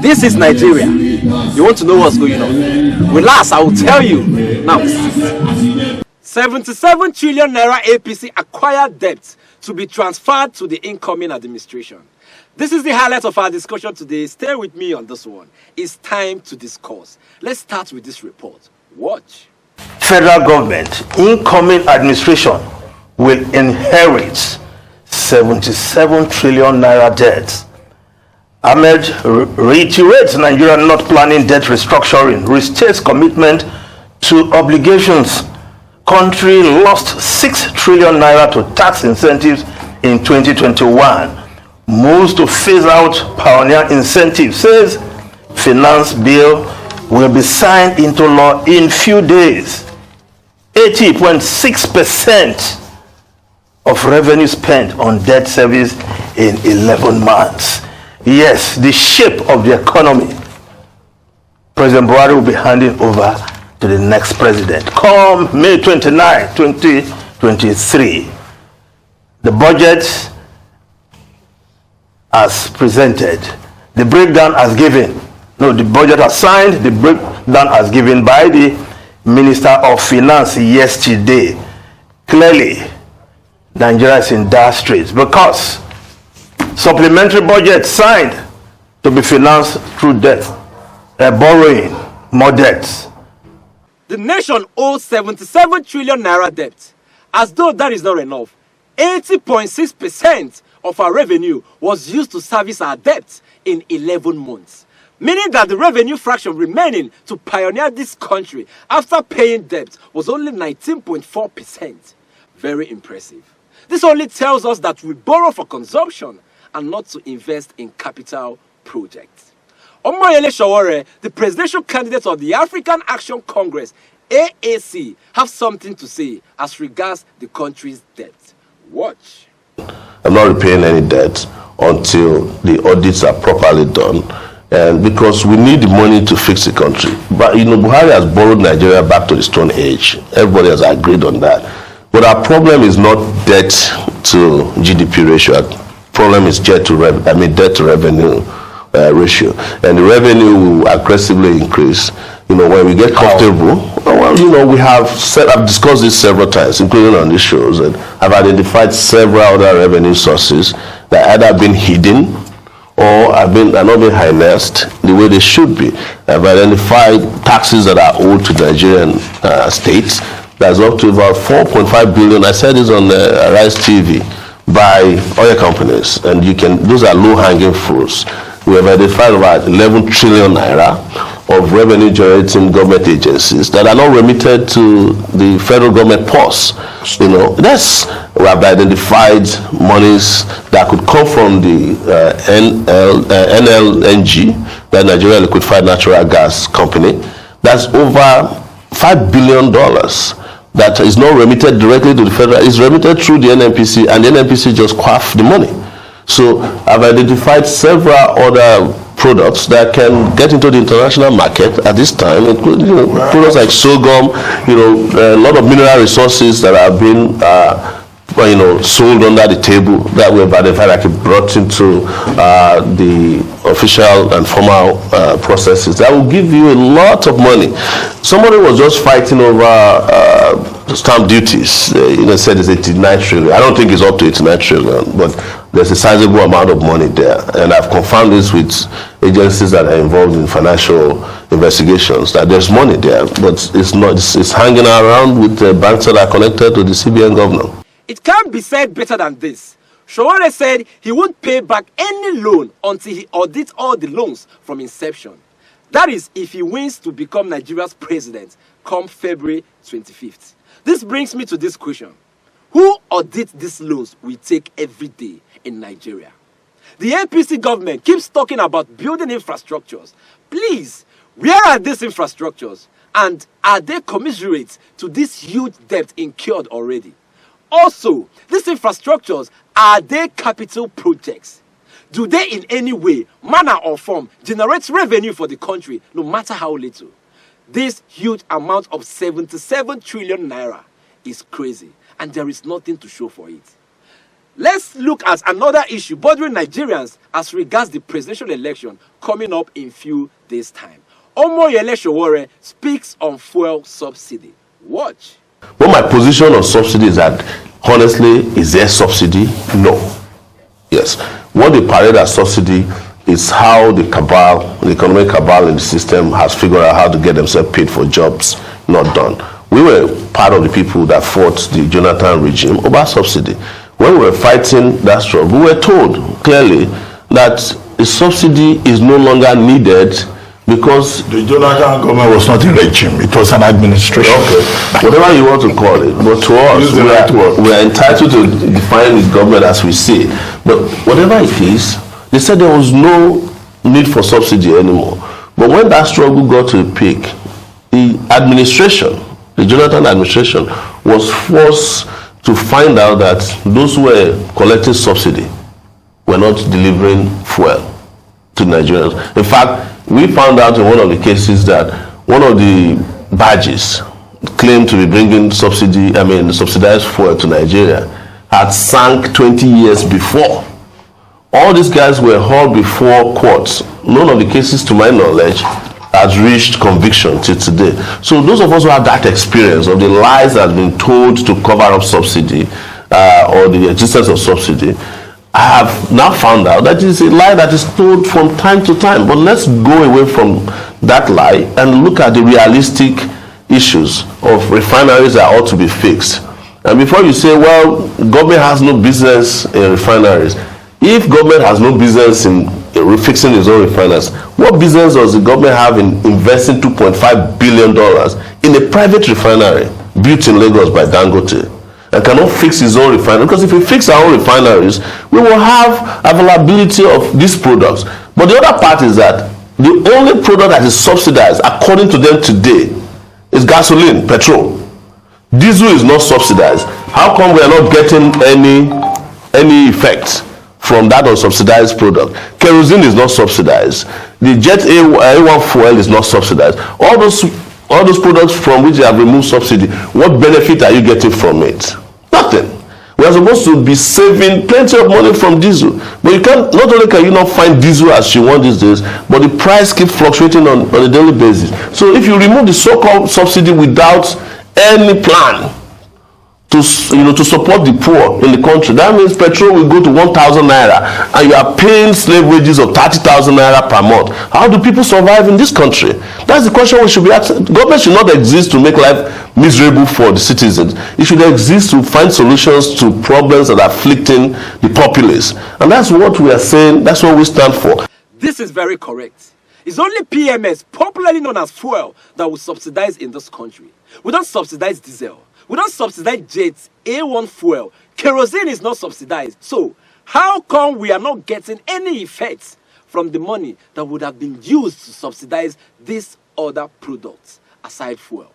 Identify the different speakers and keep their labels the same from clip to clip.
Speaker 1: This is Nigeria. You want to know what's going on? Relax, I will tell you. Now, 77 trillion naira APC acquired debt to be transferred to the incoming administration. This is the highlight of our discussion today. Stay with me on this one. It's time to discuss. Let's start with this report. Watch.
Speaker 2: Federal government, incoming administration will inherit 77 trillion naira debt. Ahmed reiterates Nigeria not planning debt restructuring, restates commitment to obligations. Country lost 6 trillion naira to tax incentives in 2021. Moves to phase out pioneer incentives, says finance bill will be signed into law in few days. 80.6% of revenue spent on debt service in 11 months. Yes, the shape of the economy, President Buhari will be handing over to the next president come May 29, 2023. The budget as presented, the breakdown as given. No, the budget as signed, the breakdown as given by the Minister of Finance yesterday. Clearly, Nigeria is in dire straits because supplementary budget signed to be financed through debt, borrowing more debts.
Speaker 1: The nation owes 77 trillion naira debt. As though that is not enough, 80.6% of our revenue was used to service our debt in 11 months. Meaning that the revenue fraction remaining to pioneer this country after paying debt was only 19.4%. Very impressive. This only tells us that we borrow for consumption and not to invest in capital projects. Omoyele Sowore, the presidential candidate of the African Action Congress, AAC, have something to say as regards the country's debt. Watch.
Speaker 3: I'm not repaying any debt until the audits are properly done, and because we need the money to fix the country. But Buhari has borrowed Nigeria back to the Stone Age. Everybody has agreed on that. But our problem is not debt to GDP ratio. Our problem is debt to revenue ratio, and the revenue will aggressively increase. When we get comfortable, we have I've discussed this several times, including on these shows, and I've identified several other revenue sources that either been hidden or are not being harnessed the way they should be. I've identified taxes that are owed to Nigerian states. That's up to about 4.5 billion. I said this on Rise TV by oil companies, and those are low-hanging fruits. We have identified about 11 trillion naira of revenue-generating government agencies that are not remitted to the federal government purse. We have identified monies that could come from the NLNG, the Nigeria Liquefied Natural Gas Company. That's over $5 billion that is not remitted directly to the federal. It's remitted through the NNPC, and the NNPC just quaff the money. So I've identified several other products that can get into the international market at this time, including products like sorghum, a lot of mineral resources that have been sold under the table that we've identified that can be brought into the official and formal processes that will give you a lot of money. Somebody was just fighting over stamp duties. Said it's 89 trillion. I don't think it's up to 89 trillion, but there's a sizable amount of money there. And I've confirmed this with agencies that are involved in financial investigations, that there's money there, but it's hanging around with the banks that are connected to the CBN governor.
Speaker 1: It can't be said better than this. Sowore said he won't pay back any loan until he audits all the loans from inception. That is, if he wins to become Nigeria's president come February 25th. This brings me to this question. Who audits these loans we take every day in Nigeria? The APC government keeps talking about building infrastructures. Please, where are these infrastructures? And are they commensurate to this huge debt incurred already? Also, these infrastructures, are they capital projects? Do they in any way, manner or form generate revenue for the country, no matter how little? This huge amount of 77 trillion naira is crazy, and there is nothing to show for it. Let's look at another issue bothering Nigerians as regards the presidential election coming up in few days' time. Omoyele Sowore speaks on fuel subsidy. Watch.
Speaker 3: Well, my position on subsidy is that, honestly, is there subsidy? No. Yes. What they parade as subsidy is how the cabal, the economic cabal in the system has figured out how to get themselves paid for jobs not done. We were part of the people that fought the Jonathan regime over subsidy. When we were fighting that struggle, we were told clearly that the subsidy is no longer needed because
Speaker 2: the Jonathan government was not a regime, it was an administration.
Speaker 3: Okay, whatever you want to call it, but to us, we are entitled to define the government as we see it. But whatever it is, they said there was no need for subsidy anymore. But when that struggle got to a peak, the administration, the Jonathan administration, was forced to find out that those who were collecting subsidy were not delivering fuel to Nigerians. In fact, we found out in one of the cases that one of the badges claimed to be bringing subsidized fuel to Nigeria had sank 20 years before. All these guys were hauled before courts. None of the cases, to my knowledge, has reached conviction till today. So those of us who have that experience of the lies that have been told to cover up subsidy or the existence of subsidy, I have now found out that it's a lie that is told from time to time. But let's go away from that lie and look at the realistic issues of refineries that ought to be fixed. And before you say, well, government has no business in refineries. If government has no business in fixing its own refineries, what business does the government have in investing $2.5 billion in a private refinery built in Lagos by Dangote and cannot fix his own refinery? Because if we fix our own refineries, we will have availability of these products. But the other part is that the only product that is subsidized, according to them today, is gasoline, petrol. Diesel is not subsidized. How come we are not getting any effect from that unsubsidized product? Kerosene is not subsidized. The Jet A1 fuel is not subsidized. All those products from which they have removed subsidy, what benefit are you getting from it? Nothing. We are supposed to be saving plenty of money from diesel, but you can't. Not only can you not find diesel as you want these days, but the price keeps fluctuating on a daily basis. So if you remove the so-called subsidy without any plan to support the poor in the country, that means petrol will go to 1,000 naira and you are paying slave wages of 30,000 naira per month. How do people survive in this country? That's the question we should be asking. Government should not exist to make life miserable for the citizens. It should exist to find solutions to problems that are afflicting the populace. And that's what we are saying, that's what we stand for.
Speaker 1: This is very correct. It's only PMS, popularly known as fuel, that will subsidize in this country. We don't subsidize diesel. We don't subsidize jets, A1 fuel. Kerosene is not subsidized. So, how come we are not getting any effects from the money that would have been used to subsidize these other products aside fuel?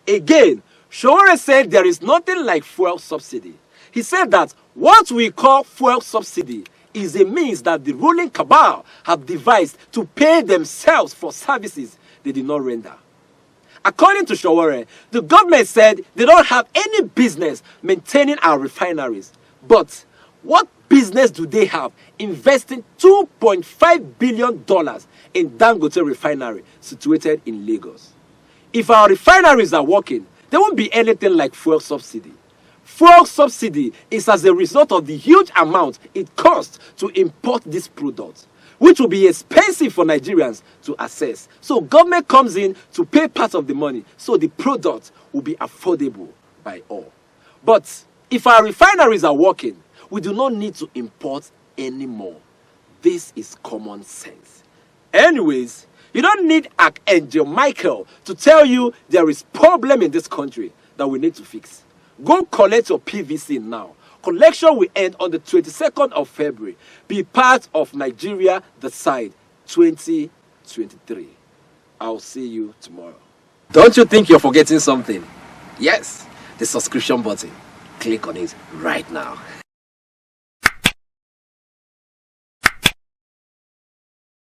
Speaker 1: Again, Sowore said there is nothing like fuel subsidy. He said that what we call fuel subsidy is a means that the ruling cabal have devised to pay themselves for services they did not render. According to Sowore, the government said they don't have any business maintaining our refineries. But what business do they have investing $2.5 billion in Dangote refinery situated in Lagos? If our refineries are working, there won't be anything like fuel subsidy. Fuel subsidy is as a result of the huge amount it costs to import these products, which will be expensive for Nigerians to access. So government comes in to pay part of the money so the product will be affordable by all. But if our refineries are working, we do not need to import anymore. This is common sense. Anyways, you don't need Archangel Michael to tell you there is problem in this country that we need to fix. Go collect your PVC now. Collection will end on the 22nd of February. Be part of Nigeria Decide 2023. I'll see you tomorrow. Don't you think you're forgetting something? Yes, the subscription button. Click on it right now.